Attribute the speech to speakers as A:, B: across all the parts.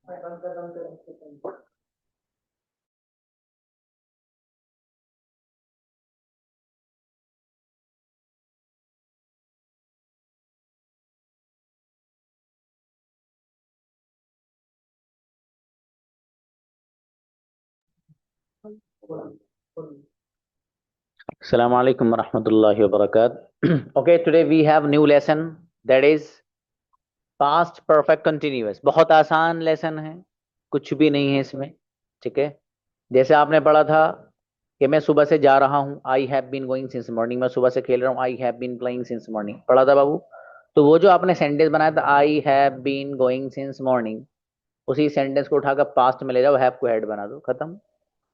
A: Assalamu alaikum warahmatullahi wabarakatuh. Okay, today we have new lesson, that is past perfect continuous. बहुत आसान lesson है, कुछ भी नहीं है इसमें। ठीक है, जैसे आपने पढ़ा था कि मैं सुबह से जा रहा हूँ, I have been going since morning. मैं सुबह से खेल रहा हूँ, I have been playing since morning. पढ़ा था बाबू? तो वो जो आपने सेंटेंस बनाया था, I have been going since morning, उसी सेंटेंस को उठाकर पास्ट में ले जाओ, हैव को हेड बना दो, खत्म।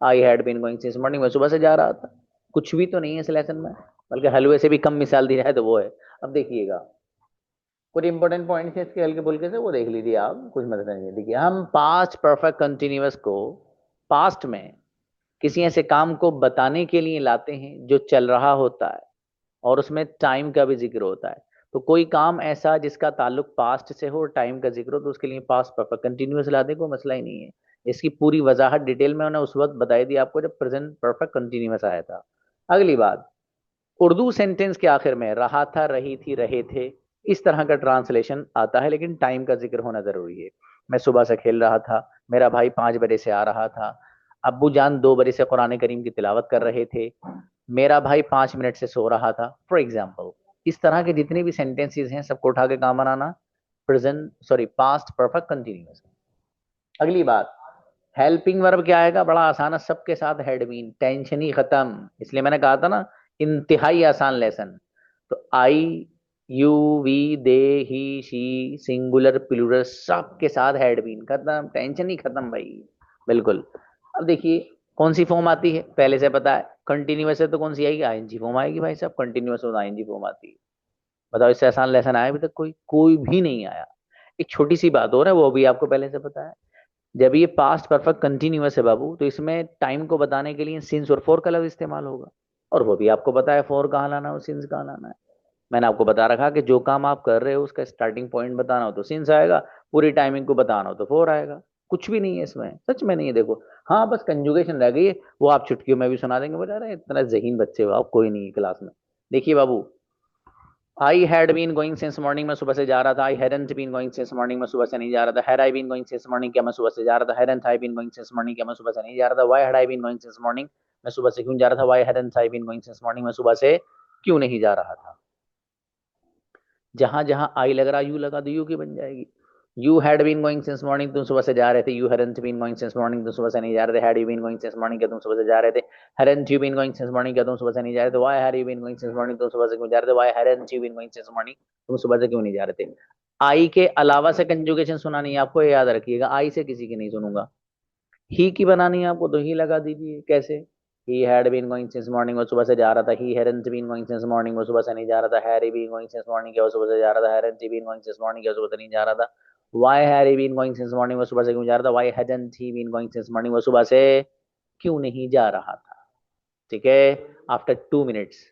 A: I had been going since morning, मैं सुबह से जा रहा था। कुछ भी तो नहीं है इस लेसन में, बल्कि हलवे से भी कम मिसाल दी जाए तो वो है। अब देखिएगा, कुछ इंपॉर्टेंट पॉइंट्स है इसके हल्के फुल्के से, वो देख लीजिए आप, कुछ मतलब नहीं है। देखिए, हम पास्ट परफेक्ट कंटिन्यूअस को पास्ट में किसी ऐसे काम को बताने के लिए लाते हैं जो चल रहा होता है, और उसमें टाइम का भी जिक्र होता है। तो कोई काम ऐसा जिसका ताल्लुक पास्ट से हो और टाइम का जिक्र हो, तो उसके लिए पास्ट परफेक्ट कंटिन्यूअस लाने को मसला ही नहीं है। इसकी पूरी वजाहत डिटेल में उन्होंने उस वक्त बताई दी आपको जब प्रेजेंट परफेक्ट कंटिन्यूअस आया था। अगली बात, उर्दू सेंटेंस के आखिर में रहा था, रही थी, रहे थे, इस तरह का ट्रांसलेशन आता है, लेकिन टाइम का जिक्र होना जरूरी है। मैं सुबह से खेल रहा था, मेरा भाई 5 बजे से आ रहा था, अब्बू जान 2 बजे से कुरान करीम की तिलावत कर रहे थे, मेरा भाई 5 मिनट से सो रहा था, फॉर एग्जाम्पल। इस तरह के जितने भी सेंटेंसेस हैं सबको उठा के काम बनाना present, sorry, past perfect continuous. अगली बात, हेल्पिंग वर्ब क्या आएगा? बड़ा आसान है, सबके साथ हैड बीन, टेंशन ही खत्म। इसलिए मैंने कहा था ना, इंतहाई आसान लेसन। तो I, you, we, they, he, she, singular, plural, सब के साथ हैड बीन, खत्म, टेंशन ही खत्म भाई। बिल्कुल। अब देखिए, कौन सी फॉर्म आती है पहले से पता है, कंटिन्यूअस है तो कौन सी आएगी? आईएनजी फॉर्म आएगी भाई साहब, कंटिन्यूअस हो आईएनजी फॉर्म आती है। बताओ, इससे आसान लेसन आया अभी तक? कोई कोई भी नहीं आया। एक छोटी सी बात हो रहा है, वो भी आपको पहले से पता है। जब ये पास्ट परफेक्ट कंटिन्यूअस है बाबू, तो इसमें टाइम को बताने के लिए सिंस और फोर का लफ्ज इस्तेमाल होगा, और वो भी आपको पता है, फोर कहाँ लाना है और सिंस कहाँ लाना है। मैंने आपको बता रखा कि जो काम आप कर रहे हो उसका स्टार्टिंग पॉइंट बताना हो तो सिंस आएगा, पूरी टाइमिंग को बताना हो तो फोर आएगा। कुछ भी नहीं है इसमें, सच में नहीं है। देखो, हाँ, बस कंजुगेशन रह गई है, वो आप चुटकियों में भी सुना देंगे। बता रहे इतना जहीन बच्चे हो आप, कोई नहीं है क्लास में। देखिए बाबू, I had been going since morning, मैं सुबह से जा रहा था। I hadn't been going since morning, मैं सुबह से नहीं जा रहा था। Had I been going since morning, क्या मैं सुबह से जा रहा था? Hadn't I been going since morning, क्या मैं सुबह से नहीं जा रहा था? Why had I been going since morning, मैं सुबह से क्यों जा रहा था? Why hadn't I been going since morning, मैं सुबह से क्यों नहीं जा रहा था? जहां जहां आई लग रहा, यू लगा दो, यू की बन जाएगी। You had been going since morning, तुम सुबह से जा रहे थे। You hadn't been going since morning, तुम सुबह से नहीं जा रहे थे। Had you been going since morning, क्या तुम सुबह से जा रहे थे? Hadn't you been going since morning, क्या तुम सुबह से नहीं जा रहे थे? Why had you been going since morning, तुम सुबह से क्यों जा रहे थे? Why hadn't you been going since morning, तुम सुबह से क्यों नहीं जा रहे थे? आई के अलावा से कंजुगेशन सुना नहीं है आपको, ये याद रखिएगा। आई से किसी की नहीं सुनूंगा। ही की बनानी है आपको, तो ही लगा दीजिए। कैसे? He had been going since morning, वो सुबह से जा रहा था। He hadn't been going since morning, वो सुबह से नहीं जा रहा था। Had he been going since morning, क्या वो सुबह से जा रहा था? Hadn't he been going since morning, क्या वो सुबह से नहीं जा रहा था? Why had he been going since morning, वो सुबह से क्यों जा रहा था? Why hadn't he been going since morning, वो सुबह से क्यों नहीं जा रहा था? ठीक है, आफ्टर 2 मिनट्स।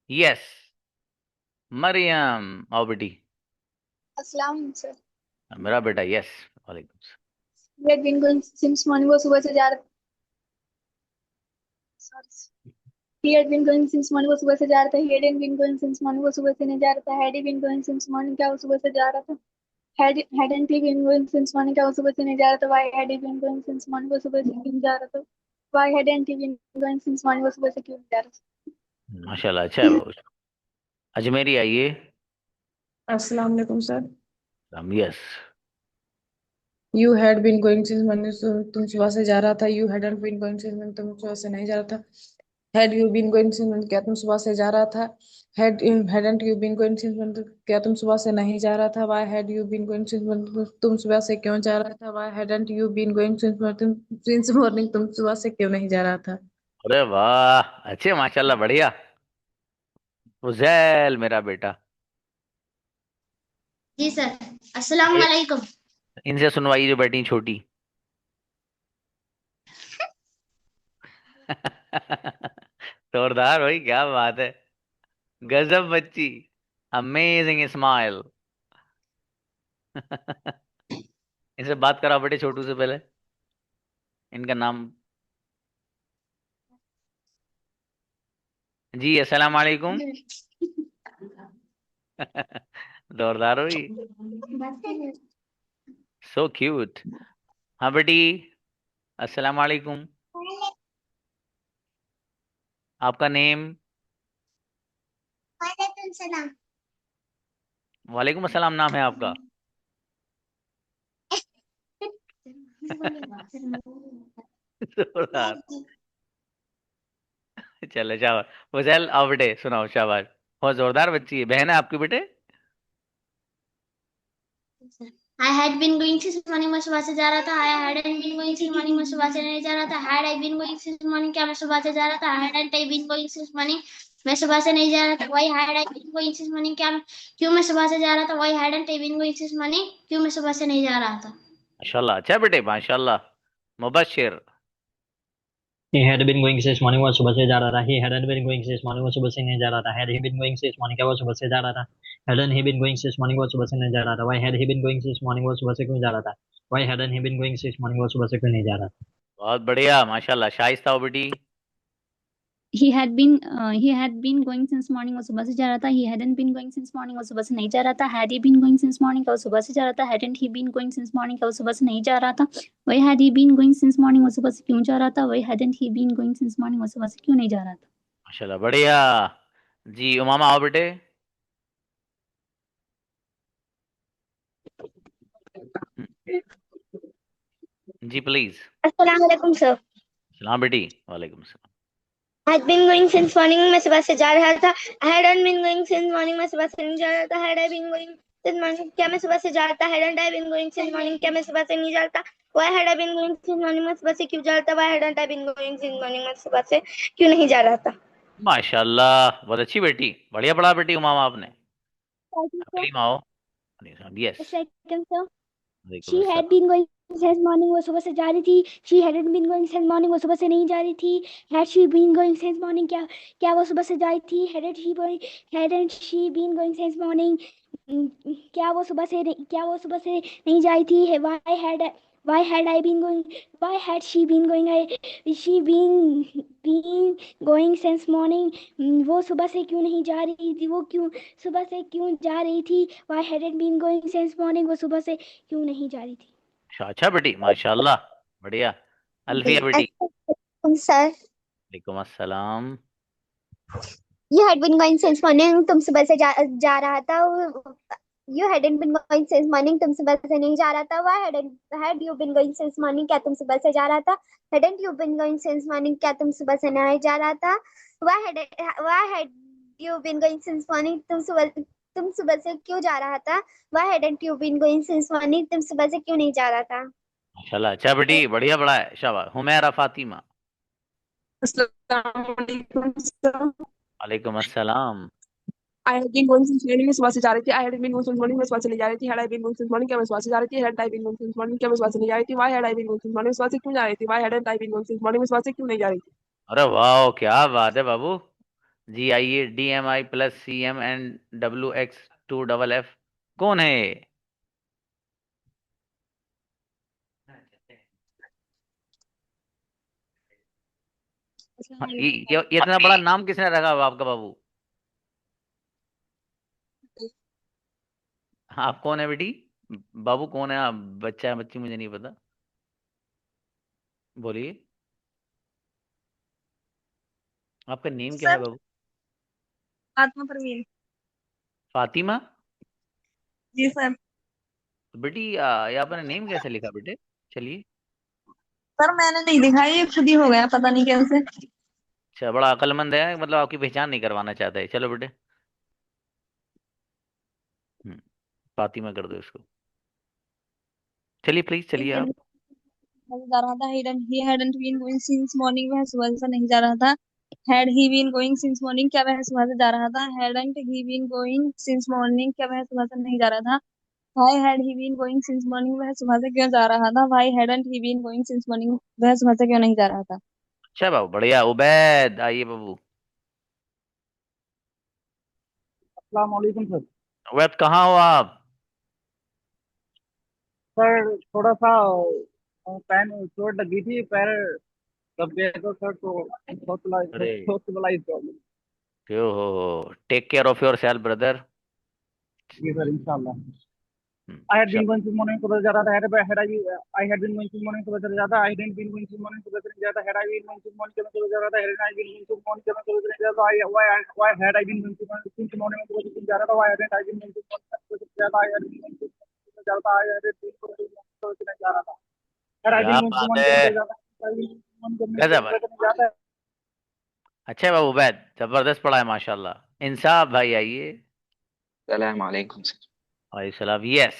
A: यस, मरियम आओ बेटी।
B: अस्सलाम सर।
A: मेरा बेटा, यस। वालेकुम सलाम।
B: He had been going since morning, वो सुबह से जा रहा था। He had been going since morning, वो सुबह से जा रहा था। He hadn't been going since morning, वो सुबह से नहीं जा रहा था। Had he been going since morning, क्या वो सुबह से जा रहा था? Hadn't he been going since morning, क्या वो सुबह से नहीं जा रहा था? Why had he been going since morning, वो सुबह से क्यों जा रहा था? Why hadn't he been going since morning, वो सुबह से क्यों नहीं जा रहा
A: माशाल्लाह, अच्छा है बाबू। अजमेरी आइए।
C: अस्सलाम वालेकुम sir.
A: Yes.
C: You had been going since मैंने तुम सुबह से जा रहा था। You hadn't been going since मैंने तुम सुबह से नहीं जा रहा था। Had you been going since मैंने क्या तुम सुबह से जा रहा था। Hadn't you been going since मैंने क्या तुम सुबह से नहीं जा रहा था। Why had you been going since मैंने तुम सुबह से क्यों जा रहा था। Why hadn't you been going since morning तुम सुबह से क्यों नहीं जा रहा था।
A: अरे वाह, अच्छे, माशाल्लाह, बढ़िया। उजैल मेरा बेटा।
D: जी सर। अस्सलाम
A: ए,
D: वालेकुम।
A: इनसे सुनवाइए जो बैठी हैं छोटी। जोरदार भाई, क्या बात है। गजब बच्ची। Amazing smile. इनसे बात कराओ बेटे, छोटू से पहले। इनका नाम। जी, अस्सलाम वालेकुम। जोरदार हुई। So cute. हाँ बेटी, अस्सलाम वालेकुम। आपका नेम?
D: वालेकुम सलाम।
A: वालेकुम अस्सलाम नाम है आपका? जोरदार। चलो शाबाश। फजैल आओ बेटे, सुनाओ, शाबाश। बहुत जोरदार बच्ची है, बहन है आपकी बेटे।
D: I had been going since morning, मैं सुबह से जा रहा था। I hadn't been going since morning, मैं सुबह से नहीं जा रहा था। Had I been going since morning, क्या मैं सुबह से जा रहा था। Hadn't I been going since morning, मैं सुबह से नहीं जा रहा था। Why had I been going since morning, क्यों मैं सुबह से जा रहा था। Why hadn't I been going since morning, क्यों मैं सुबह से नहीं जा रहा था।
A: माशाल्लाह, अच्छा बेटे, माशाल्लाह। Mubashshir.
E: He had been going since morning, वो सुबह से जा रहा था। He hadn't been going since morning, वो सुबह से नहीं जा रहा था। Had he been going since morning, क्या वो सुबह से जा रहा था। Hadn't he been going since morning, वो सुबह से नहीं जा रहा था। Why had he been going since morning, वो सुबह से क्यों जा रहा था। Why hadn't he been going since morning, वो सुबह से क्यों नहीं जा रहा था।
A: बहुत बढ़िया, माशाल्लाह। शाइस्ता हो बेटी।
F: he had been going since morning, वो सुबह से जा रहा था। he hadn't been going since morning, वो सुबह से नहीं जा रहा था। had he been going since morning, क्या वो सुबह से जा रहा था। hadn't he been going since morning, क्या वो सुबह से नहीं जा रहा था। why had he been going since morning, वो सुबह से क्यों जा रहा था। why hadn't he been going since morning, वो सुबह से क्यों नहीं जा रहा था।
A: माशाल्लाह, बढ़िया। जी, उमामा आओ बेटे। जी प्लीज।
D: अस्सलाम वालेकुम सर।
A: सलाम बेटी। वालेकुम सलाम।
D: Had been going since morning, मैं सुबह से जा रहा था। Hadn't been going since morning, मैं सुबह से नहीं जा रहा था। Had I been going since morning, क्या मैं सुबह से जा रहा था। Hadn't I been going since morning, क्या मैं सुबह से नहीं जा रहा था। Why had I been going since morning, मैं सुबह से क्यों जा रहा था। Why hadn't I been going since morning, मैं सुबह से क्यों नहीं जा रहा था।
A: माशाल्लाह, बहुत अच्छी बेटी, बढ़िया पढ़ा बेटी उमामा आपने।
F: Sir,
A: अकलीम आओ। यस।
F: second sir,
A: वालेकुम
F: she had
A: अस्सलाम।
F: been going since morning, वो सुबह से जा रही थी। she hadn't been going since morning, वो सुबह से नहीं जा रही थी। had she been going since morning, क्या क्या वो सुबह से जा रही थी। hadn't she been going since morning, क्या वो सुबह से नहीं जा रही थी। why had I been going, why had she been going, she been going since morning, वो सुबह से क्यों नहीं जा रही थी। वो क्यों सुबह से क्यों जा रही थी। why hadn't been going since morning, वो सुबह से क्यों नहीं जा रही थी।
A: अच्छा बेटी, माशाल्लाह, बढ़िया। अल्फिया बेटी।
D: सर,
A: वालेकुम अस्सलाम।
D: you had been going since morning, तुम सुबह से जा रहा था। You hadn't been going since morning, तुम सुबह से नहीं जा रहा था। Had you been going since morning, क्या तुम सुबह से जा रहा था। Hadn't you been going since morning, क्या तुम सुबह से नहीं जा रहा था। Why had you been going since morning, तुम सुबह से क्यों जा रहा था। Why hadn't you been going since morning, तुम सुबह से क्यों नहीं जा रहा था।
A: माशाल्लाह, अच्छा बेटी, बढ़िया पढ़ा है, शाबाश। हुमैरा फातिमा।
C: अस्सलाम वालेकुम सर।
A: वालेकुम अस्सलाम।
C: I had been going since morning, मैं सुबह से जा रही थी। I had been going since morning, मैं सुबह से नहीं जा रही थी। Had I been going since morning, क्या मैं सुबह से जा रही थी। Had I been going since morning, क्या मैं सुबह से नहीं जा रही थी। Why had I been going since morning, मैं सुबह से क्यों जा रही थी। Why hadn't I been going since morning, मैं सुबह से क्यों नहीं जा रही थी।
A: अरे वाह, क्या बात है बाबू। GIE DMI + CM and WX2FF कौन है ये? हाँ, ये इतना बड़ा नाम किसने रखा हुआ आपका बाबू? आप कौन है बेटी? बाबू कौन है आप? बच्चा है बच्ची मुझे नहीं पता, बोलिए। आपका नेम क्या है
B: सर
A: बाबू?
B: आत्मा प्रवीण।
A: फातिमा?
B: जी सर।
A: तो बेटी ये आपने नेम कैसे लिखा बेटे? चलिए।
B: सर मैंने नहीं लिखा, ये खुद ही हो गया, पता नहीं कैसे।
A: अच्छा, बड़ा अक्लमंद है, मतलब आपकी पहचान नहीं करवाना चाहता है। चलो बेटे। हम्म, फातिमा कर दो इसको। चलिए प्लीज, चलिए आप।
B: जा रहा था, he hadn't been going since morning, वह सुबह से नहीं जा रहा था। Had he been going since morning, क्या वह सुबह से जा रहा था। Hadn't he been going since morning, क्या वह सुबह से नहीं जा रहा था। Why had he been going since morning, वह सुबह से क्यों जा रहा था। Why hadn't he been going since morning, वह सुबह से क्यों नहीं जा रहा था।
A: अच्छा बाबू, बढ़िया। उबैद आइए बाबू।
G: अस्सलाम वालेकुम सर।
A: उबैद कहाँ हो आप?
G: सर थोड़ा सा पैन चोट लगी थी, पैर दब गए तो सर, तो
A: अरे
G: हॉस्पिटलाइज प्रॉब्लम।
A: क्यों हो? Take care of yourself brother.
G: जी सर, इंशाल्लाह। I had been going this morning to जा रहा था। I had been going this morning to जा रहा था। I hadn't been going this morning to नहीं जा रहा था। Had I been going this morning to जा रहा था। Hadn't I been going this morning to नहीं जा रहा था। Why had I been going this morning to जा रहा था। Why hadn't I been going this morning to जा रहा था। I had been going this morning to जा रहा था। I hadn't been going this morning to नहीं जा रहा था। Had I
A: क्या
G: been going this
A: बात
G: morning
A: है,
G: to जा रहा था।
A: गजब है।
G: नहीं जाता है।
A: अच्छा है बाबू उबैद, जबरदस्त पढ़ा है माशाल्लाह। इंसाफ भाई आइए।
H: सलाम अलैकुम सर।
A: वालेकुम सलाम। Yes.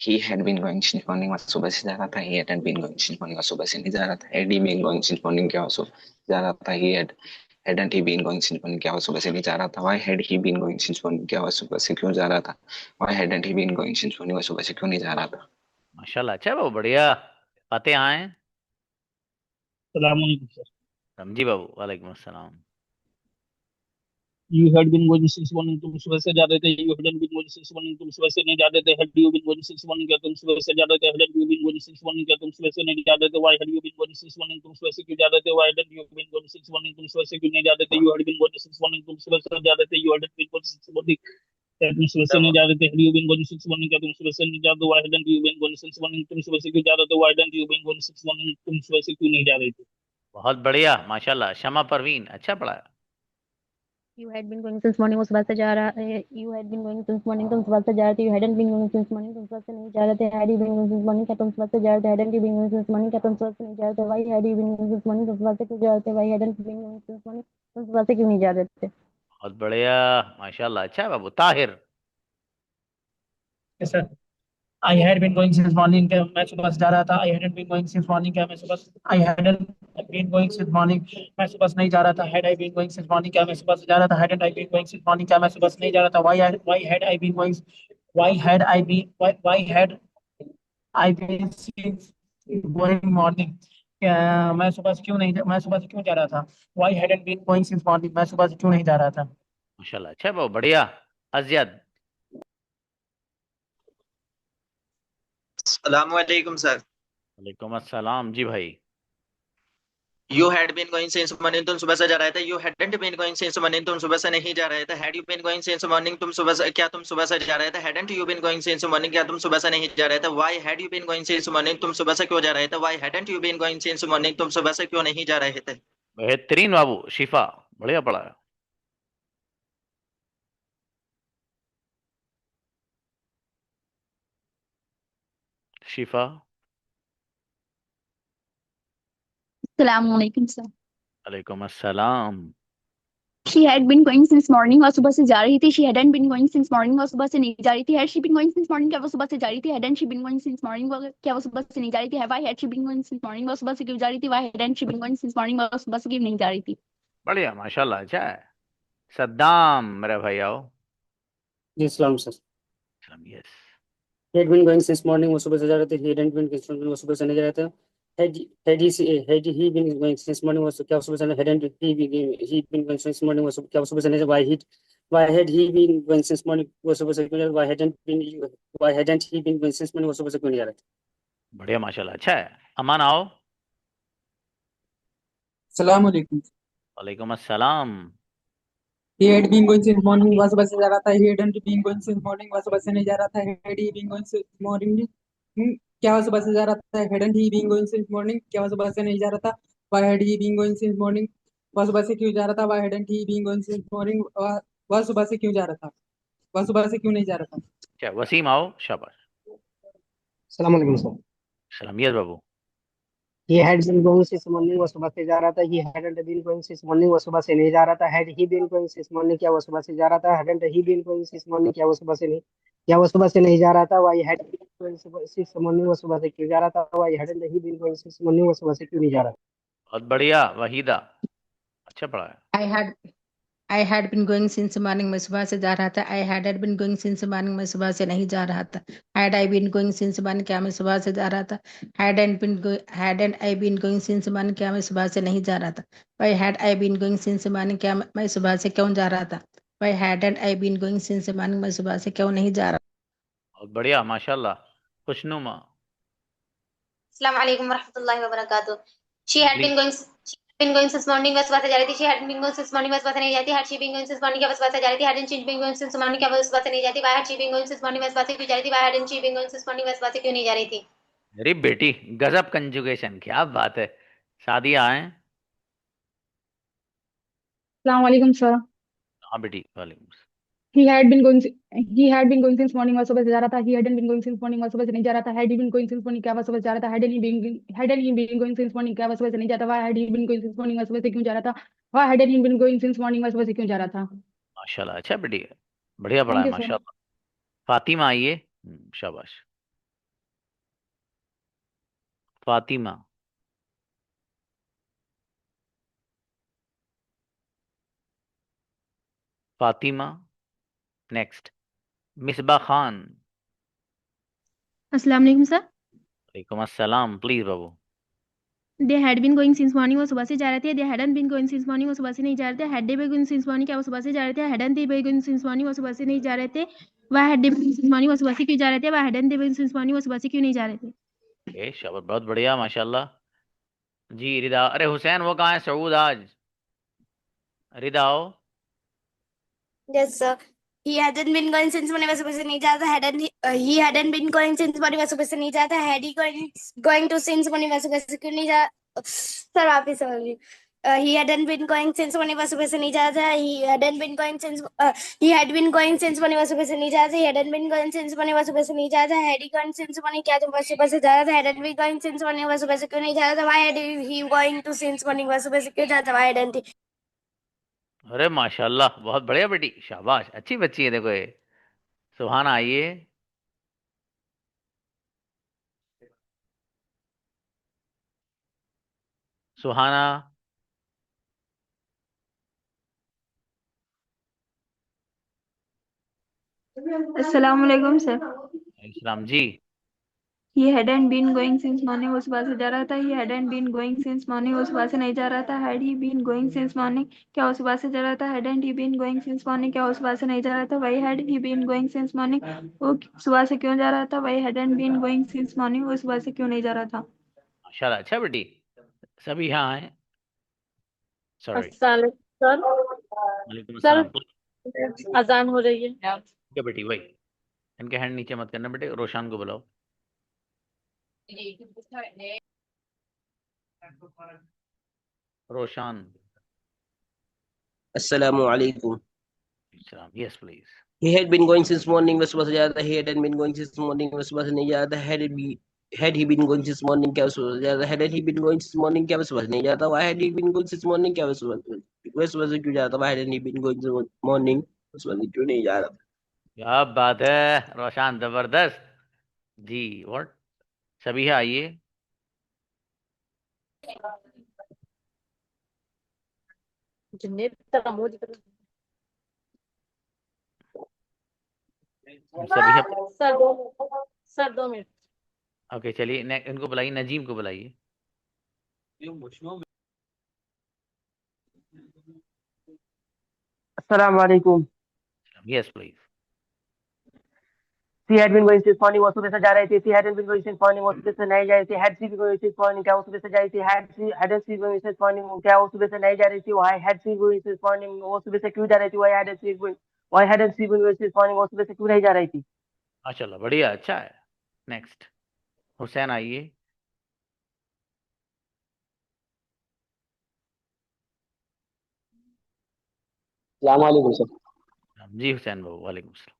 H: He had been going since morning, आज सुबह से जा रहा था। He hadn't been going since morning, आज सुबह से नहीं जा रहा था। Had he been going since morning, क्या सुबह जा रहा था। He hadn't he been going since morning, क्या वो सुबह से नहीं जा रहा था। Why had he been going since morning, क्या वो सुबह से क्यों जा रहा था। Why hadn't he been going since morning, वो सुबह से क्यों नहीं जा रहा था।
A: माशाल्लाह, अच्छा है बाबू, बढ़िया। आते आए।
G: सलाम अलैकुम सर।
A: समझी बाबू, वालेकुम अस्सलाम।
G: You had been going since morning, तुम सुबह से जा रहे थे। You hadn't been going since morning, तुम सुबह से नहीं जा रहे थे। Had you been going since morning, क्या तुम सुबह से जा रहे थे। Hadn't you been going since morning, क्या तुम सुबह से नहीं जा रहे थे। Why had you been going since morning, तुम सुबह से क्यों जा रहे थे। Why hadn't you been going since morning, तुम सुबह से क्यों नहीं जा रहे थे। You had been going since morning, तुम सुबह से जा रहे थे। You hadn't been going since morning, क्या तुम सुबह से नहीं जा रहे थे। Had you been going since morning, क्या तुम सुबह से नहीं जा रहे थे। Why hadn't you been going since morning, तुम सुबह से क्यों जा रहे थे। Why hadn't you been going since morning, तुम सुबह से क्यों नहीं जा रहे थे।
A: बहुत बढ़िया माशाल्लाह। शमा परवीन, अच्छा पढ़ा है।
F: You had been going since morning, वो सुबह से जा रहा है। You had been going since morning, तुम सुबह से जा रहे थे। You hadn't been going since morning, तुम सुबह से नहीं जा रहे थे। Had you been going since morning, क्या तुम सुबह से जा रहे थे। Hadn't you been going since morning, क्या तुम सुबह से नहीं जा रहे थे। Why had you been going since morning, तुम सुबह से क्यों जा रहे थे। Why hadn't you been going since morning, तुम सुबह से क्यों नहीं जा रहे थे।
A: बहुत बढ़िया माशाल्लाह, अच्छा है बाबू। Tahir.
G: Sir I had been going since morning, क्या मैं सुबह से जा रहा था। I hadn't been going since morning, क्या मैं सुबह I hadn't been going since morning, मैं सुबह से नहीं जा रहा था। Had I been going since morning, क्या मैं सुबह से जा रहा था। Hadn't I been going since morning, क्या मैं सुबह से नहीं जा रहा था। Why had I been going why had I been since going morning, क्या मैं सुबह से क्यों जा रहा था। Why hadn't been going since morning, मैं सुबह से क्यों नहीं जा रहा था।
A: माशाल्लाह, अच्छा है बाबू, बढ़िया। अज़यद।
I: अस्सलाम वालेकुम सर।
A: वालेकुम अस्सलाम जी भाई।
I: You had been going since morning, तुम सुबह से जा रहे थे। You hadn't been going since morning, तुम सुबह से नहीं जा रहे थे। Had you been going since morning, तुम सुबह से क्या तुम सुबह से जा रहे थे। Hadn't you been going since morning, क्या तुम सुबह से नहीं जा रहे थे। Why had you been going since morning, तुम सुबह से क्यों जा रहे थे। Why hadn't you been going since morning, तुम सुबह से क्यों नहीं जा रहे थे।
A: बेहतरीन बाबू। शिफा, बढ़िया पढ़ा है। शिफा।
B: अस्सलाम वालेकुम सर।
A: वालेकुम अस्सलाम।
B: She had been going since morning, वह सुबह से जा रही थी। She hadn't been going since morning, वह सुबह से नहीं जा रही थी। Had she been going since morning, क्या वो सुबह से जा रही थी। Hadn't she been going since morning, क्या वो सुबह से नहीं जा रही थी। Why had she been going since morning, वह सुबह से क्यों जा रही थी। Why hadn't she been going since morning, वह सुबह से क्यों नहीं जा रही थी।
A: बढ़िया माशाल्लाह, अच्छा है। सद्दाम मेरे भाई आओ।
J: जी सलाम sir.
A: Yes.
J: He had been going since morning, वो सुबह से जा रहे थे। He hadn't been going since morning, वो सुबह से नहीं जा रहा था। had he been going since morning was क्या सुबह से hadn't he been going since morning was क्या सुबह से why had he been going since morning वो सुबह से क्यों why hadn't he been going since morning वो सुबह से क्यों नहीं जा रहा था?
A: बढ़िया माशाल्लाह, अच्छा है। अमान आओ।
K: सलाम अलैकुम।
A: वालेकुम अस्सलाम।
K: He had been going since morning वह सुबह से जा रहा था। He hadn't been going since morning वह सुबह से नहीं जा रहा था। Had he been going since morning क्या वह सुबह से जा रहा था? Hadn't he been going since morning क्या वह सुबह से नहीं जा रहा था? Why had he been going since morning वह सुबह से क्यों जा रहा था? Why hadn't he been going since morning वह सुबह से क्यों जा रहा था? वह सुबह से क्यों नहीं जा रहा था?
A: अच्छा, वसीम आओ, शाबाश।
L: सलाम अलैकुम सर।
A: सलामियत बाबू।
L: He had been going since morning वो सुबह से जा रहा था। He hadn't been going since morning वो सुबह से नहीं जा रहा था। Had he been going since morning क्या वो सुबह से जा रहा था? Hadn't he been going since morning क्या वो सुबह से नहीं जा रहा था? Why had he been going since morning वो सुबह से क्यों जा रहा था? Why hadn't he been going since morning वो सुबह से क्यों नहीं जा रहा था?
A: बहुत बढ़िया वहीदा, अच्छा पढ़ा है।
M: I had been going since morning मैं सुबह से जा रहा था। I hadn't been going since morning मैं सुबह से नहीं जा रहा था। Had I been going since morning क्या मैं सुबह से जा रहा था? Hadn't I been going since morning क्या मैं सुबह से नहीं जा रहा था? Why had I been going since morning क्या मैं सुबह से क्यों जा रहा था? Why hadn't I been going since morning मैं सुबह से क्यों नहीं जा रहा?
A: बहुत बढ़िया माशाल्लाह, खुशनुमा।
N: अस्सलाम वालेकुम रहमतुल्लाहि व बरकातुहू। She had been going since morning वह सुबह से जा रही थी। She hadn't been going since morning वह सुबह से नहीं जाती। Had she been going since morning क्या वह सुबह से जा रही थी? Hadn't she been going since morning क्या वह सुबह से नहीं जाती? Why had she been going since morning वह सुबह से क्यों जा रही थी? Why hadn't she been going since morning वह सुबह से क्यों नहीं जा रही थी?
A: मेरी बेटी गजब कंजुगेशन, क्या बात है। सादिया आए।
O: अस्सलाम वालेकुम सर।
A: हाँ बेटी, वालेकुम।
O: He had been going since morning वह सुबह से जा रहा था। He hadn't been going since morning वह सुबह से नहीं जा रहा था। Had he been going since morning क्या वह सुबह से जा रहा था? Hadn't he been going since morning क्या वह सुबह से नहीं जाता? Why had he been going since morning वह सुबह से क्यों जा रहा था? Why hadn't he been going since morning वह सुबह से क्यों जा रहा था?
A: माशाल्लाह, अच्छा बेटी, बढ़िया पढ़ा है
O: थैंक यू सर।
A: माशाल्लाह। फातिमा आइए, शाबाश। फातिमा। फातिमा नेक्स्ट। मिसबा खान।
P: अस्सलाम वालेकुम सर।
A: वालेकुम अस्सलाम, प्लीज बाबू।
P: They had been going since morning वो सुबह से जा रहे थे। They hadn't been going since morning वो सुबह से नहीं जा रहे थे। Had they been going since morning क्या वो सुबह से जा रहे थे? Hadn't they been going since morning वो सुबह से नहीं जा रहे थे। Why had they been since morning वो सुबह से क्यों जा रहे थे? Why hadn't they been since morning वो सुबह से क्यों नहीं जा रहे थे?
A: शाबाश, बहुत बढ़िया माशाल्लाह। जी रिदा, अरे हुसैन वो कहाँ है? सऊद आज। रिदा आओ।
Q: Yes, sir. He hadn't been going since morning वह सुबह से नहीं जाता। He hadn't been going since morning वह सुबह से नहीं जाता। Had he going to since morning वह सुबह से क्यों नहीं जा? सर वापस समझिए। He hadn't been going since morning वह सुबह से नहीं जाता। He had been going since morning वह सुबह से नहीं जाता। He hadn't been going since morning वह सुबह से नहीं जाता। Had he going since morning क्या तुम सुबह से जा रहा था? Hadn't been going since morning वह सुबह से क्यों नहीं जा रहा था? Why had he going to since morning वह सुबह से क्यों जाता? Why hadn't he?
A: अरे माशाल्लाह, बहुत बढ़िया बेटी, शाबाश, अच्छी बच्ची है। देखो ये सुहाना आइए। सुहाना।
R: अस्सलाम वालेकुम sir.
A: Islam ji.
R: He hadn't been going since morning वो सुबह से जा रहा था। He hadn't been going since morning वो सुबह से नहीं जा रहा था। Had he been going since morning क्या वो सुबह से जा रहा था? Hadn't he been going since morning क्या वो सुबह से नहीं जा रहा था? Why had he been going since morning वो सुबह से क्यों जा रहा था? Why hadn't been going since morning वो सुबह से क्यों नहीं जा रहा था?
A: माशाल्लाह, अच्छा बेटी, सभी यहाँ हैं। सॉरी।
S: अस्सलाम सर।
A: वालेकुम
S: सर
A: अस्सलाम।
S: अजान हो रही है।
A: ठीक है बेटी, वही इनके हैंड नीचे मत करना बेटे। रोशान को बुलाओ। रोशान।
T: अस्सलामु अलैकुम।
A: Yes please.
T: He had been going since morning वह सुबह से जा रहा था। He hadn't been going since morning वह सुबह से नहीं जा रहा था। Had he been going since morning क्या वह सुबह से जा रहा था? Hadn't he been going since morning क्या वह सुबह से नहीं जा रहा था? Why had he been going since morning क्या वह सुबह से क्यों जा रहा था? Why hadn't he been going since morning वह सुबह से क्यों नहीं जा रहा था?
A: क्या बात है रोशान, जबरदस्त जी। व्हाट, सभी आइए।
S: Sir 2 minute.
A: ओके चलिए, इनको बुलाइए, नजीम को बुलाइए।
T: Assalamu alaikum.
A: Yes, please.
T: She had been going since morning. वो सुबह से जा रही थी. She hadn't been going since morning. वो सुबह से नहीं जा रही थी. Had she been going since morning? क्या वो सुबह से जा रही थी? Hadn't she been going since morning? क्या वो सुबह से नहीं जा रही थी? Why had she going since morning? वो सुबह से क्यों जा रही थी? Why hadn't she going? Why hadn't she been going since morning? वो सुबह से क्यों नहीं जा रही थी?
A: माशाल्लाह, बढ़िया, अच्छा है. नेक्स्ट हुसैन आइए.
L: अस्सलाम वालेकुम सर।
A: जी हुसैन बाबू, वालेकुम सलाम.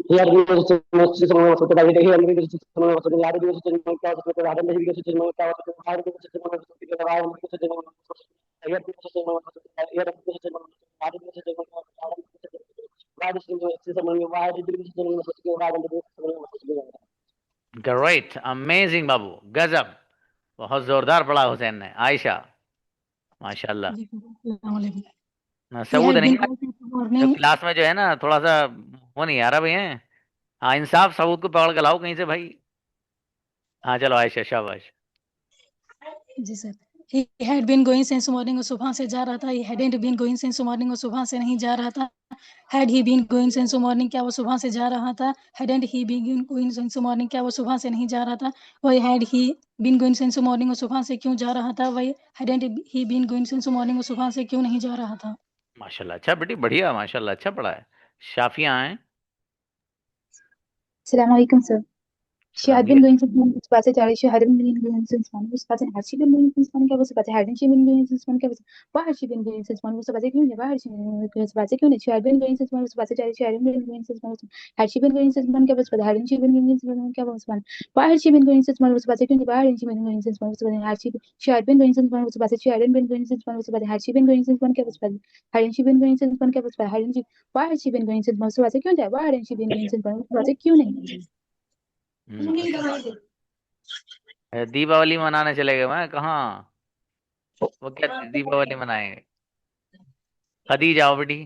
L: He had been going since morning. He had been going since morning. He had been going since morning. क्या उसमें hadn't been going since morning? क्या उसमें hadn't been going since morning? Why hadn't been going since morning? He had been going since morning. He had been going since morning. Hadn't been going since morning. Why hadn't been going since morning? Why hadn't been going since morning? Why hadn't been going since morning?
A: Great, amazing बाबू, गजब, बहुत जोरदार पढ़ा हुसैन ने. आयशा, माशाल्लाह. सबूत नहीं जो क्लास में जो है ना, थोड़ा सा वो नहीं आ रहा भैया. हाँ, इंसाफ, सबूत को पकड़ के लाओ कहीं से भाई. हाँ चलो आयशा, शाबाश.
S: जी sir. He had been going since morning. वो सुबह से जा रहा था. He hadn't been going since morning. वो सुबह से नहीं जा रहा था. Had he been going since morning? क्या वो सुबह से जा रहा था? Hadn't he been going since morning? क्या वो सुबह से नहीं जा रहा था? Why had he been going since morning? वो सुबह से क्यों जा रहा था? Why hadn't he been going since morning? वो सुबह से क्यों नहीं जा रहा था?
A: माशाल्लाह, अच्छा बेटी, बढ़िया, माशाल्लाह, अच्छा पढ़ा है. शाफिया हैं.
U: Assalamu alaikum, sir. She had been going since morning. सुबह से जा रही. She hadn't been going since morning. वो सुबह से had she been going since morning? क्या वो सुबह से hadn't she been going since morning? क्या वो why had she been going since morning? वो सुबह से क्यों नहीं? Why had she been going सुबह से क्यों नहीं? She had been going since morning. सुबह से जा रही. She hadn't been going since morning. Had she been going since morning? क्या वो सुबह hadn't she been going since morning? क्या वो सुबह why had she been going since morning? वो सुबह से क्यों नहीं? Why hadn't she been going since morning? सुबह had she had been going since morning. वो सुबह से she hadn't been going since morning. सुबह had she been going since morning? क्या वो सुबह hadn't she been going since morning? क्या वो सुबह hadn't she why had she been going since morning? सुबह से क्यों जाए? Why hadn't she been going since morning? सुबह से क्यों नहीं?
A: दीपावली मनाने चले गए वहाँ, कहाँ वो, क्या दीपावली मनाएंगे? खदीजा आओ बेटी.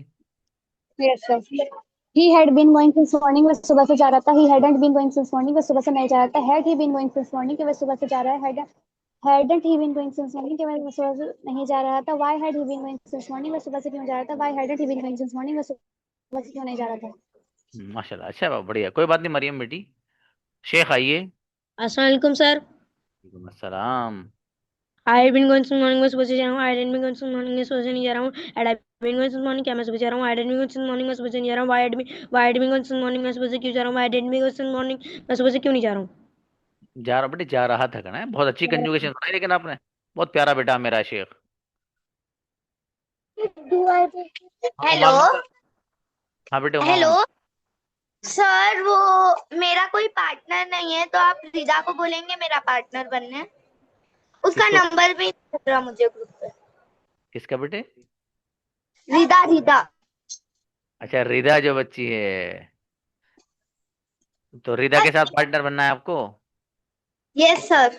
B: Yes, sir. He had been going since morning. वह सुबह से जा रहा था. He hadn't been going since morning. वह सुबह से नहीं जा रहा था. Had he been going since morning? कि वह सुबह से जा रहा है. Hadn't he been going since morning? कि वह सुबह से नहीं जा रहा था. Why had he been going since morning? वह सुबह से क्यों जा रहा था. Why hadn't he been going since morning? वह सुबह से क्यों नहीं जा रहा था.
A: माशाल्लाह, अच्छा बाबू, बढ़िया. कोई बात नहीं मरियम बेटी. शेख आइए.
V: अस्सलाम वालेकुम सर.
A: वालेकुम अस्सलाम.
V: I had been going since morning. मैं सुबह से जा रहा हूँ. I hadn't been going since morning. मैं सुबह से नहीं जा रहा हूँ. Had I been going since morning? क्या मैं सुबह जा रहा हूँ. I hadn't been going since morning. मैं सुबह से नहीं जा रहा हूँ. Why had been going since morning? मैं सुबह से क्यों जा रहा हूँ. Why hadn't been going since morning? मैं सुबह से क्यों नहीं जा रहा हूँ.
A: जा रहा बेटे, जा रहा था कहना है. बहुत अच्छी कंजुगेशन बनाई लेकिन आपने. बहुत प्यारा बेटा मेरा शेख.
Q: हेलो.
A: हाँ बेटे.
Q: हेलो सर, वो मेरा कोई पार्टनर नहीं है, तो आप रिदा को बोलेंगे मेरा पार्टनर बनने. उसका नंबर भी मिल रहा मुझे ग्रुप पे.
A: किसका बेटे?
Q: रिदा. रिदा.
A: अच्छा, रिदा जो बच्ची है, तो रिदा के साथ पार्टनर बनना है आपको?
Q: Yes sir.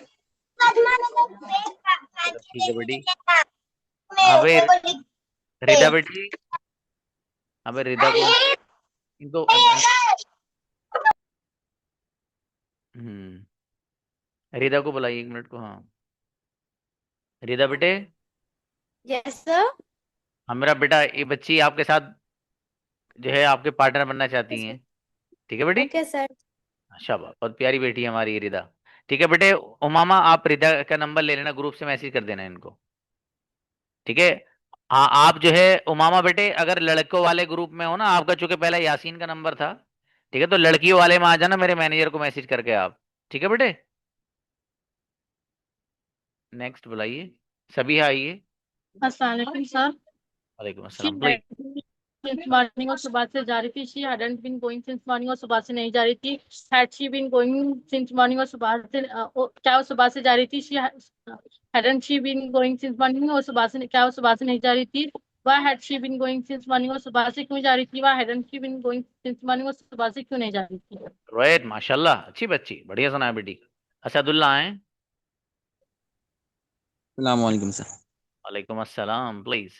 A: ठीक है बेटी. हाँ भाई रिदा बेटी. हाँ भाई रिदा को इनको रिदा को बुलाइए 1 मिनट को. हाँ रिदा बेटे.
Q: Yes sir.
A: हाँ मेरा बेटा, ये बच्ची आपके साथ जो है आपके पार्टनर बनना चाहती हैं. ठीक है बेटी.
Q: Okay sir.
A: शाबाश, बहुत प्यारी बेटी है हमारी रिदा. ठीक है बेटे. उमामा, आप रिदा का नंबर ले लेना, ग्रुप से मैसेज कर देना इनको. ठीक है. हाँ आप जो है उमामा बेटे, अगर लड़कों वाले ग्रुप में हो ना, आपका चूंकि पहले यासीन का नंबर था, ठीक है, तो लड़कियों वाले में आ जाना, मेरे मैनेजर को मैसेज करके आप. ठीक है बेटे. नेक्स्ट बुलाइए. सभी आइए.
W: अस्सलाम वालेकुम सर.
A: वालेकुम अस्सलाम. प्लीज.
W: since morning और सुबह से जा रही थी. She hadn't been going since morning और सुबह से नहीं जा रही थी. Had she been going since morning और सुबह से क्या वो सुबह से जा रही थी. Hadn't she been going since morning और सुबह से क्या वो सुबह से नहीं जा रही थी. Why had she been going since morning और सुबह से क्यों जा रही थी. Why hadn't she been going since morning और सुबह से क्यों नहीं जा रही थी.
A: राइट, माशाल्लाह, अच्छी बच्ची, बढ़िया सुना है बेटी. असदुल्ला हैं.
X: अस्सलाम वालेकुम सर.
A: वालेकुम अस्सलाम. Please.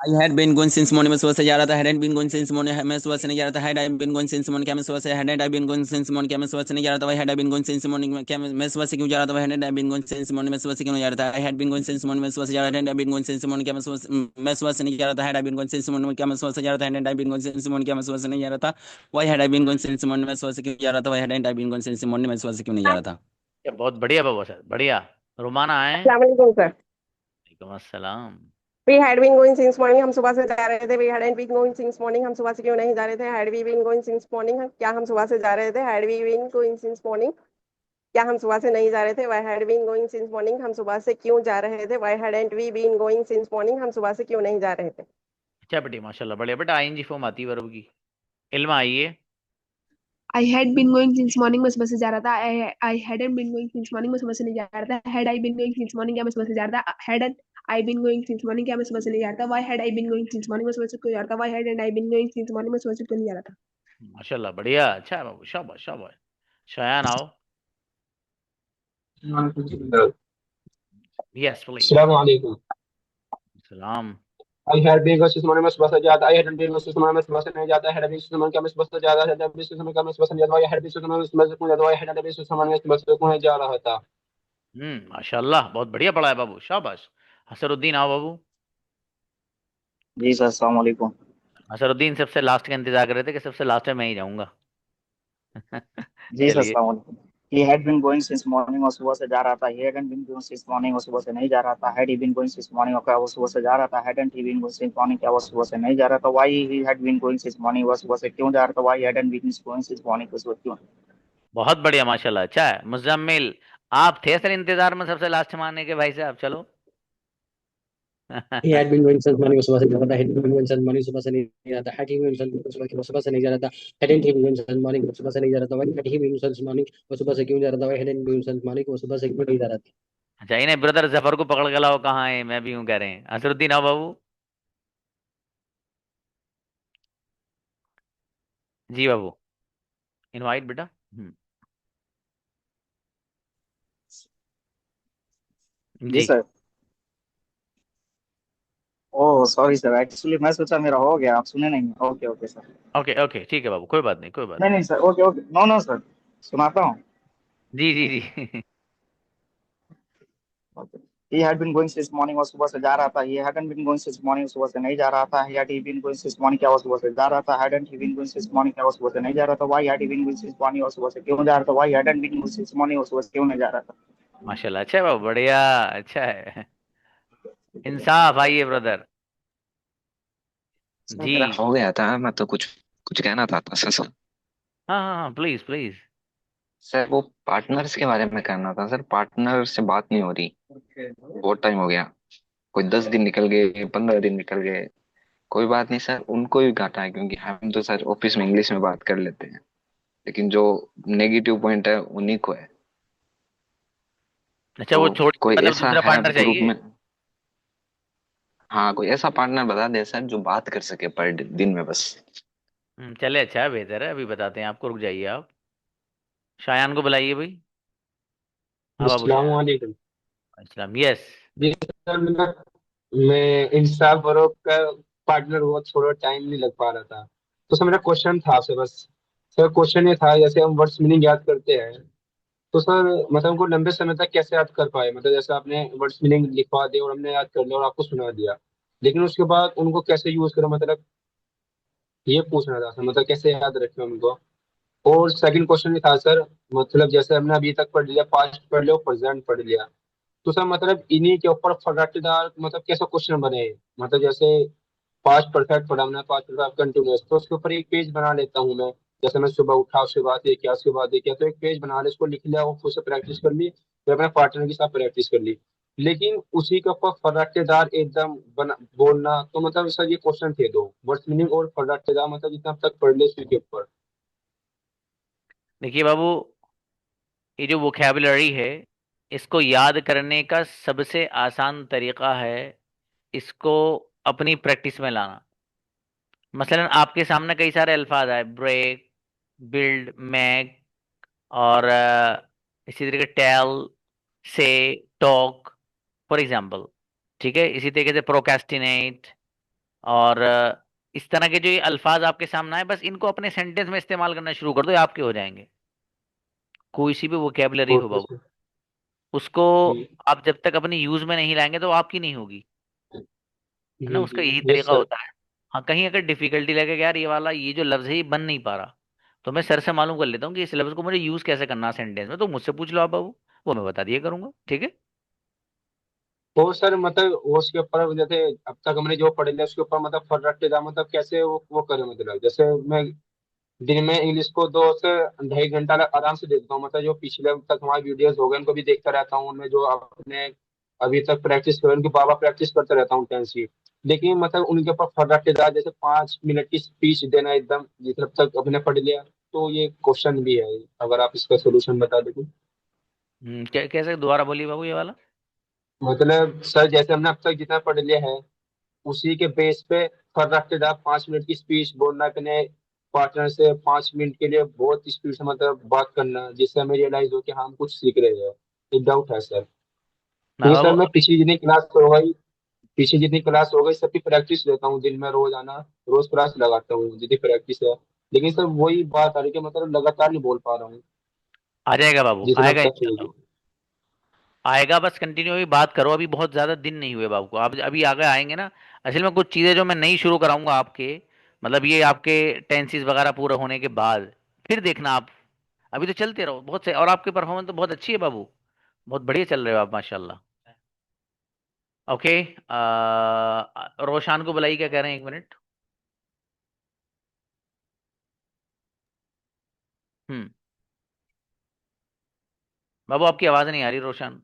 C: I had been going since morning, मैं सुबह से जा रहा था. Hadn't been going since morning, मैं सुबह से नहीं जा रहा था. Had I been going since morning, क्या मैं सुबह से. Hadn't I been going since morning, क्या मैं सुबह से नहीं जा रहा था. Why had I been going since morning, क्या मैं सुबह से क्यों जा रहा था. Why hadn't I been going since morning, मैं सुबह से क्यों नहीं जा रहा था. I had been going since morning, मैं सुबह से जा रहा था. Hadn't I been going since morning, क्या मैं सुबह से नहीं जा रहा था. Had I been going since morning, क्या मैं सुबह से जा रहा था. Hadn't I been going since morning, क्या मैं सुबह से नहीं जा रहा था. Why had I been going since morning, मैं सुबह से क्यों जा रहा था. Why hadn't I been going since morning, मैं सुबह से क्यों नहीं जा रहा था.
A: बहुत बढ़िया बाबू सर, बढ़िया. रुमाना आए.
D: अस्सलाम वालेकुम सर.
A: वालेकुम अस्सलाम.
D: We had been going since morning, हम सुबह से जा रहे थे. We hadn't been going since morning, हम सुबह से क्यों नहीं जा रहे थे. Had we been going since morning, क्या हम सुबह से जा रहे थे. Had we been going since morning, क्या हम सुबह से नहीं जा रहे थे. Why had been going since morning, हम सुबह से क्यों जा रहे थे. Why hadn't we been going since morning, हम सुबह से क्यों नहीं जा रहे थे.
A: अच्छा बेटी माशाल्लाह बढ़िया. बेटा आईएनजी फॉर्म आती है वर्ब की. इल्मा आइए.
E: I had been going since morning, मैं सुबह से जा रहा था. I hadn't been going since morning, मैं सुबह से नहीं जा रहा था. Had I been going since morning, क्या मैं सुबह से जा रहा था. Hadn't I been going since morning, क्या मैं सुबह से नहीं जा रहा था. Why had I been going since morning, मैं सुबह से क्यों जा रहा था. Why hadn't I been going since morning, मैं सुबह से क्यों नहीं जा रहा था.
A: माशाल्लाह बढ़िया. अच्छा है बाबू, शाबाश शाबाश. शायान आओ. Yes please.
X: अस्सलाम वालेकुम.
A: सलाम.
X: I had been going since morning, मैं सुबह से जाता. I hadn't been going since morning, मैं सुबह से नहीं जाता. Had I been since morning, क्या मैं सुबह से जा रहा था. Had I been since morning, क्या मैं सुबह से नहीं जाता. I had been since morning, मैं सुबह से क्यों जाता. I hadn't been since morning, मैं सुबह से क्यों जा रहा था.
A: माशाल्लाह बहुत बढ़िया पढ़ा है बाबू, शाबाश. हसरुद्दीन आओ बाबू.
Y: जी सर, अस्सलाम वालेकुम.
A: हसरुद्दीन सबसे लास्ट का इंतजार कर रहे थे कि सबसे लास्ट में मैं ही जाऊंगा.
Y: जी सर, अस्सलाम वालेकुम. He had been going since morning, और सुबह से जा रहा था. He hadn't been going since morning, और सुबह से नहीं जा रहा था. Had he been going since morning, और क्या वो सुबह से जा रहा था. Hadn't he been going since morning, क्या वो सुबह से नहीं जा रहा था. Why he had been going since morning, वह सुबह से क्यों जा रहा था. Why hadn't been going since morning, वह सुबह क्यों.
A: बहुत बढ़िया माशाल्लाह. अच्छा है. मुजम्मिल आप थे सर इंतजार में सबसे लास्ट में आने के. भाई साहब चलो.
J: He had been going since morning, वो सुबह से जा रहा था. Had he been going since morning, सुबह से नहीं जा रहा था. Had he been going since सुबह से नहीं जा रहा था. Hadn't he been going since morning, वो सुबह से नहीं जा रहा था. Why had he been since morning, वो सुबह से क्यों जा रहा था. Why hadn't been since morning, वो सुबह से क्यों नहीं जा रहा था.
A: अच्छा इन्हें ब्रदर जफर को पकड़ के लाओ. कहाँ है. मैं भी हूँ कह रहे हैं. असरुद्दीन आओ बाबू. जी बाबू इनवाइट बेटा.
Y: जी sir. Oh sorry sir, actually मैं सोचा मेरा हो गया, आप सुने नहीं. Okay okay sir.
A: Okay okay ठीक है बाबू, कोई बात नहीं कोई बात
Y: नहीं नहीं sir, okay okay. No no sir, सुनाता हूँ.
A: जी जी जी.
Y: He had been going since morning, और सुबह से जा रहा था. He hadn't been going since morning, सुबह से नहीं जा रहा था. Had he been going since morning, क्या वो सुबह से जा रहा था. Hadn't he been going since morning, क्या वो सुबह से नहीं जा रहा था. Why had he been going since morning, और सुबह से क्यों जा रहा था. Why hadn't been going since morning, और सुबह से क्यों नहीं जा रहा था.
A: माशाल्लाह. अच्छा है बाबू बढ़िया. अच्छा है. इंसाफ. आइए ब्रदर.
H: जी हो गया था. मैं तो कुछ कुछ कहना था सर.
A: हाँ हाँ प्लीज प्लीज.
H: सर वो पार्टनर्स के बारे में कहना था सर. पार्टनर से बात नहीं हो रही बहुत टाइम हो गया. कोई 10 दिन निकल गए, 15 दिन निकल गए. कोई बात नहीं सर, उनको भी घाटा है क्योंकि हम तो सर ऑफिस में इंग्लिश में बात कर लेते हैं, लेकिन जो नेगेटिव पॉइंट है उन्हीं को है.
A: अच्छा वो छोड़
H: कोई
A: मतलब
H: ऐसा
A: दूसरा
H: है
A: पार्टनर
H: ग्रुप
A: चाहिए.
H: में. हाँ कोई ऐसा पार्टनर बता दे सर जो बात कर सके पर दिन में बस.
A: चले अच्छा है, बेहतर है. अभी बताते हैं आपको. रुक जाइए आप. शायान को बुलाइए भाई.
X: अस्सलाम वालेकुम.
A: अस्सलाम. यस
X: जी सर, मैं इंसाफ फरोख का पार्टनर हुआ, थोड़ा टाइम नहीं लग पा रहा था. तो सर मेरा क्वेश्चन था आपसे बस. सर क्वेश्चन ये था, जैसे हम वर्ड्स मीनिंग याद करते हैं तो सर मतलब हमको लंबे समय तक कैसे याद कर पाए. मतलब जैसे आपने वर्ड्स मीनिंग लिखवा दिया और हमने याद कर लिया और आपको सुना दिया, लेकिन उसके बाद उनको कैसे यूज करें, मतलब ये पूछना था सर. मतलब कैसे याद रखें उनको. और सेकंड क्वेश्चन ये था सर, मतलब जैसे हमने अभी तक पढ़ लिया, पास्ट पढ़ लिया, प्रेजेंट पढ़ लिया, तो सर मतलब इन्हीं के ऊपर फटाकेदार मतलब कैसे क्वेश्चन बने. मतलब जैसे पास्ट परफेक्ट पढ़ा हमने, पास्ट परफेक्ट कंटिन्यूअस, तो उसके ऊपर एक पेज बना लेता हूँ मैं. जैसे मैं सुबह उठा, उसके बाद ये किया, उसके बाद ये किया, तो एक पेज बना ले, उसको लिख लिया और खुद से प्रैक्टिस कर ली, फिर अपने पार्टनर के साथ प्रैक्टिस कर ली. लेकिन उसी के ऊपर फटाकेदार एकदम बना बोलना, तो मतलब सर ये क्वेश्चन थे दो, वर्ड्स मीनिंग और फटाकेदार, मतलब जितना अब तक पढ़ ले उसी के ऊपर.
A: देखिए बाबू, ये जो वोकैबुलरी है इसको याद करने का सबसे आसान तरीका है इसको अपनी प्रैक्टिस में लाना. मसलन आपके सामने कई सारे अल्फाज आए, ब्रेक, बिल्ड, मैक और इसी तरीके टेल, से, टॉक फॉर एग्जांपल. ठीक है. इसी तरीके से प्रोक्रेस्टिनेट, और इस तरह के जो ये अल्फाज आपके सामने आए, बस इनको अपने सेंटेंस में इस्तेमाल करना शुरू कर दो, ये आपके हो जाएंगे। कोई सी भी वोकेबलरी हो
X: ओके
A: बाबू,
X: सर।
A: उसको आप जब तक अपनी यूज में नहीं लाएंगे तो वो आपकी नहीं होगी, है ना। उसका यही
X: यस
A: तरीका
X: सर।
A: होता है। हाँ, कहीं अगर डिफिकल्टी लगे कि यार ये वाला ये जो लफ्ज है ये बन नहीं पा रहा, तो मैं सर से मालूम कर लेता हूँ कि इस लफ्ज को मुझे यूज कैसे करना है सेंटेंस में, तो मुझसे पूछ लो आप बाबू, वो मैं बता दिया करूंगा, ठीक है।
X: तो सर मतलब वो उसके ऊपर जैसे अब तक हमने जो पढ़ लिया उसके ऊपर मतलब फर्क रखेगा, मतलब कैसे वो करे, मतलब जैसे मैं दिन में इंग्लिश को 2 से 2.5 घंटा आराम से देखता हूँ, मतलब जो पिछले तक हमारे वीडियोस हो गए उनको भी देखता रहता हूँ, उनमें जो आपने अभी तक प्रैक्टिस करी उनकी बाबा प्रैक्टिस करते रहता हूँ टेंस की। लेकिन मतलब उनके ऊपर फर्क रखेगा, जैसे 5 मिनट की स्पीच देना एकदम जितना तक अपने पढ़ लिया, तो ये क्वेश्चन भी है, अगर आप इसका सोल्यूशन बता दें तो।
A: कैसे, दोबारा बोलिए बाबू ये वाला।
X: मतलब सर जैसे हमने अब तक जितना पढ़ लिया है उसी के बेस पे फर्क के साथ 5 मिनट की स्पीच बोलना, अपने पार्टनर से 5 मिनट के लिए बहुत स्पीड से मतलब बात करना, जिससे हमें रियलाइज हो कि हाँ, हम कुछ सीख रहे हैं। एक डाउट है सर,
A: हाँ
X: क्योंकि
A: बाबू
X: सर मैं
A: अभी,
X: पिछली जितनी क्लास हो गई, पिछली जितनी क्लास हो गई सबकी प्रैक्टिस लेता हूँ दिन में, रोज आना, रोज क्लास लगाता हूँ जितनी प्रैक्टिस है। लेकिन सर वही बात आ रही है कि मतलब लगातार नहीं बोल पा रहा हूँ
A: आ जाएगा बाबू,
X: जितना अब
A: आएगा
X: तक
A: इंशाल्लाह,
X: होगी।
A: आएगा। बस कंटिन्यू अभी बात करो, अभी बहुत ज्यादा दिन नहीं हुए बाबू को, आप अभी आगे आएंगे ना। असल में कुछ चीजें जो मैं नई शुरू कराऊंगा आपके, मतलब ये आपके टेंसेस वगैरह पूरा होने के बाद, फिर देखना आप। अभी तो चलते रहो बहुत से, और आपकी परफॉर्मेंस तो बहुत अच्छी है बाबू, बहुत बढ़िया चल रहे हो आप माशाल्लाह। ओके, रोशान को बुलाइए, क्या कह रहे हैं, 1 मिनट। हम्म, बाबू आपकी आवाज नहीं आ रही रोशान।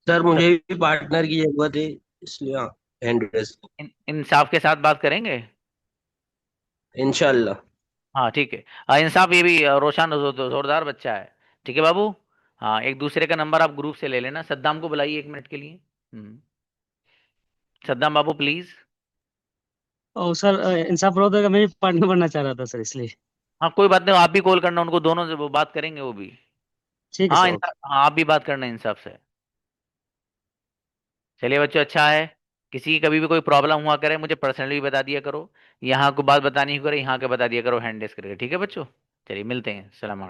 T: सर मुझे भी पार्टनर की जरूरत है, इसलिए हाँ, हैंड रेस।
A: इंसाफ के साथ बात करेंगे।
T: इंशाल्लाह।
A: हाँ ठीक है। इंसाफ, ये भी रोशन जोरदार बच्चा है। ठीक है बाबू। हाँ, एक दूसरे का नंबर आप ग्रुप से ले लेना। सद्दाम को बुलाइए 1 मिनट के लिए। सद्दाम बाबू प्लीज।
J: और सर इंसाफ ब्रो तो मैं भी पार्टनर बनना चाह रहा था सर, इसलिए।
A: हाँ कोई बात नहीं, आप भी कॉल करना उनको, दोनों से वो बात करेंगे वो भी।
J: ठीक है
A: हाँ
J: सर, ओके।
A: इंसाफ, हाँ आप भी बात करना इंसाफ से। चलिए बच्चों, अच्छा है। किसी की कभी भी कोई प्रॉब्लम हुआ करे मुझे पर्सनली बता दिया करो, यहाँ को बात बतानी हो करे यहाँ के बता दिया करो, हैंड डिस्क करके, ठीक है बच्चों। चलिए मिलते हैं, सलाम।